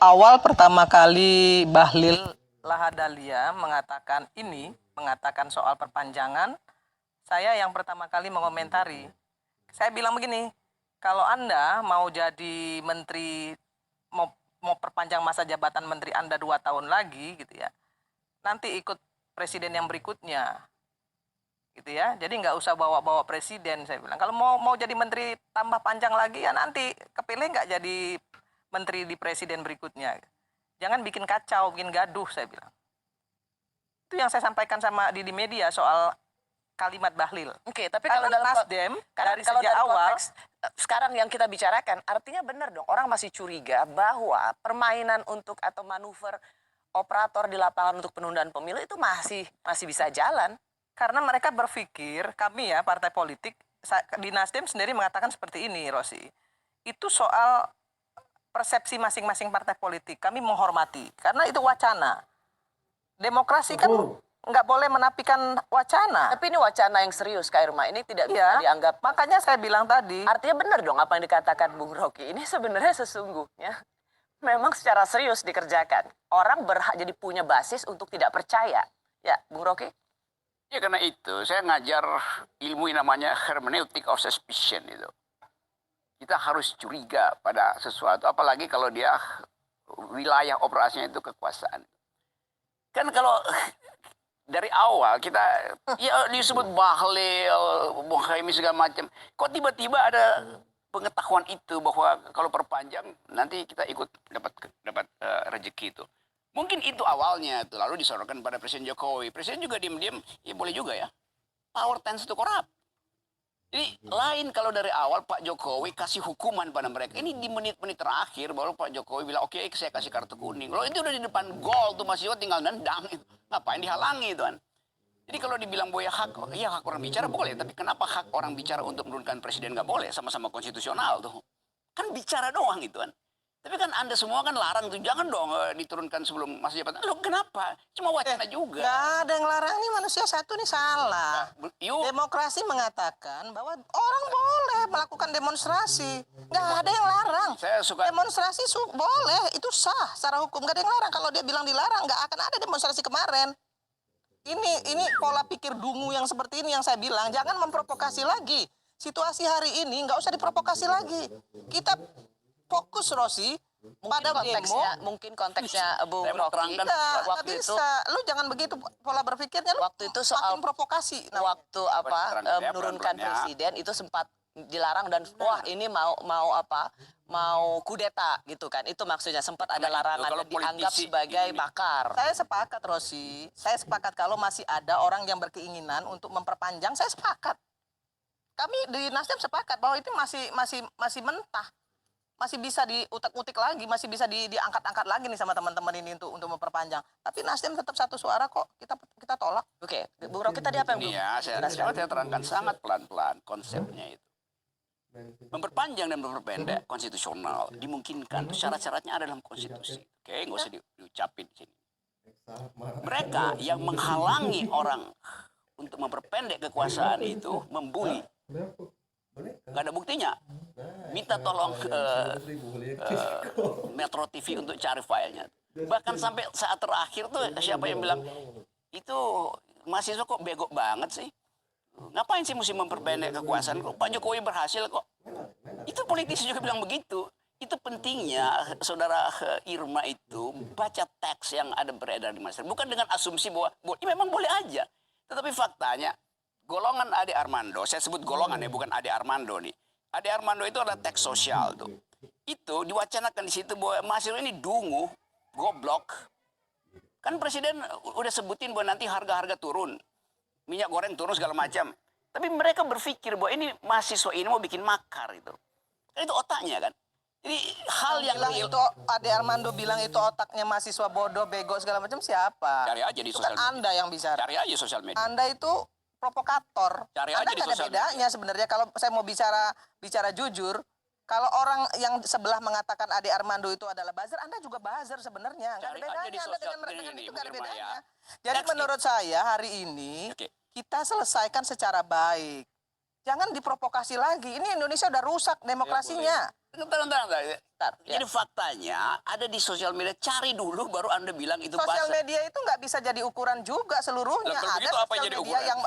awal pertama kali Bahlil Lahadalia mengatakan soal perpanjangan, saya yang pertama kali mengomentari. Saya bilang begini, kalau Anda mau jadi menteri, mau perpanjang masa jabatan menteri Anda 2 tahun lagi gitu ya, nanti ikut presiden yang berikutnya gitu ya. Jadi nggak usah bawa-bawa presiden, saya bilang. Kalau mau jadi menteri tambah panjang lagi ya nanti kepilih nggak jadi menteri di presiden berikutnya. Jangan bikin kacau, bikin gaduh, saya bilang. Itu yang saya sampaikan sama di media soal kalimat Bahlil. Oke, tapi kalau dalam Nasdem dari kalau sejak awal konteks sekarang yang kita bicarakan, artinya benar dong, orang masih curiga bahwa permainan untuk atau manuver operator di lapangan untuk penundaan pemilu itu masih bisa jalan. Karena mereka berpikir, kami ya partai politik, di Nasdem sendiri mengatakan seperti ini, Rosi. Itu soal persepsi masing-masing partai politik. Kami menghormati, karena itu wacana. Demokrasi kan nggak boleh menapikan wacana. Tapi ini wacana yang serius, Kak Irma. Ini tidak bisa dianggap. Makanya saya bilang tadi. Artinya benar dong apa yang dikatakan Bung Rocky. Ini sebenarnya sesungguhnya memang secara serius dikerjakan. Orang berhak jadi punya basis untuk tidak percaya. Ya, Bung Rocky? Ya karena itu saya ngajar ilmu yang namanya hermeneutic of suspicion itu. Kita harus curiga pada sesuatu, apalagi kalau dia wilayah operasinya itu kekuasaan. Kan kalau dari awal kita ya disebut Bahlil, Muhaimin segala macam, kok tiba-tiba ada pengetahuan itu bahwa kalau perpanjang nanti kita ikut dapat rezeki itu. Mungkin itu awalnya tuh, lalu disorongkan pada Presiden Jokowi. Presiden juga diam-diam, ya boleh juga ya. Power tends to corrupt. Jadi lain kalau dari awal Pak Jokowi kasih hukuman pada mereka. Ini di menit-menit terakhir baru Pak Jokowi bilang, oke, saya kasih kartu kuning. Loh itu udah di depan gol tuh Mas Iwo tinggal nendang. Ngapain dihalangi tuan? Jadi kalau dibilang bahwa hak orang bicara boleh. Tapi kenapa hak orang bicara untuk menurunkan presiden nggak boleh? Sama-sama konstitusional tuh. Kan bicara doang itu kan. Tapi kan Anda semua kan larang tuh, jangan dong diturunkan sebelum masa jabatan. Loh kenapa? Cuma wacana juga. Nggak ada yang larang, ini manusia satu nih salah. Demokrasi mengatakan bahwa orang boleh melakukan demonstrasi. Nggak ada yang larang. Saya suka demonstrasi boleh, itu sah secara hukum. Nggak ada yang larang. Kalau dia bilang dilarang, nggak akan ada demonstrasi kemarin. Ini pola pikir dungu yang seperti ini yang saya bilang, jangan memprovokasi lagi. Situasi hari ini nggak usah diprovokasi lagi. Kita fokus, Rosi, pada mungkin konteksnya Bung Rocky. Waktu itu lu jangan begitu pola berpikirnya, lu waktu itu soal provokasi. Nah, waktu menurunkan presiden itu sempat dilarang dan wah ini mau kudeta gitu kan. Itu maksudnya sempat ada larangan dan dianggap sebagai makar. Saya sepakat, Rosi. Saya sepakat kalau masih ada orang yang berkeinginan untuk memperpanjang, saya sepakat. Kami di Nasdem sepakat bahwa itu masih mentah. Masih bisa diutak-utik lagi, masih bisa diangkat-angkat lagi nih sama teman-teman ini untuk memperpanjang. Tapi Nasdem tetap satu suara kok, kita tolak. Oke, Bung Rocky tadi apa yang saya terangkan sangat pelan-pelan konsepnya itu. Memperpanjang dan memperpendek konstitusional dimungkinkan. Syarat-syaratnya ada dalam konstitusi. Oke, nggak usah diucapin di sini. Mereka yang menghalangi orang untuk memperpendek kekuasaan itu membuli. Nggak ada buktinya. Minta tolong Metro TV untuk cari filenya. Bahkan sampai saat terakhir tuh siapa yang bilang itu mahasiswa kok bego banget sih. Ngapain sih mesti memperpendek kekuasaan? Pak Jokowi berhasil kok. Itu politisi juga bilang begitu. Itu pentingnya saudara Irma itu baca teks yang ada beredar di masyarakat. Bukan dengan asumsi bahwa memang boleh aja. Tetapi faktanya golongan Ade Armando, saya sebut golongan ya, bukan Ade Armando nih. Ade Armando itu ada teks sosial tuh. Itu diwacanakan di situ bahwa mahasiswa ini dungu, goblok. Kan presiden udah sebutin bahwa nanti harga-harga turun. Minyak goreng turun segala macam. Tapi mereka berpikir bahwa ini mahasiswa ini mau bikin makar itu. Kan itu otaknya kan. Jadi hal yang itu Ade Armando bilang itu otaknya mahasiswa bodoh, bego segala macam siapa? Cari aja di sosial media. Anda yang bicara. Cari aja sosial media. Anda itu provokator. Cari Anda nggak ada bedanya sebenarnya kalau saya mau bicara jujur. Kalau orang yang sebelah mengatakan Ade Armando itu adalah buzzer, Anda juga buzzer sebenarnya. Nggak ada bedanya Anda dengan mereka itu nggak ada bedanya. Jadi menurut saya hari ini kita selesaikan secara baik. Jangan diprovokasi lagi. Ini Indonesia udah rusak demokrasinya. Bentar. Bentar, ya. Jadi faktanya ada di sosial media, cari dulu baru Anda bilang itu Sosial bahasa. media itu nggak bisa jadi ukuran juga seluruhnya. Lah, kalau Ada begitu apa sosial jadi media ukuran? yang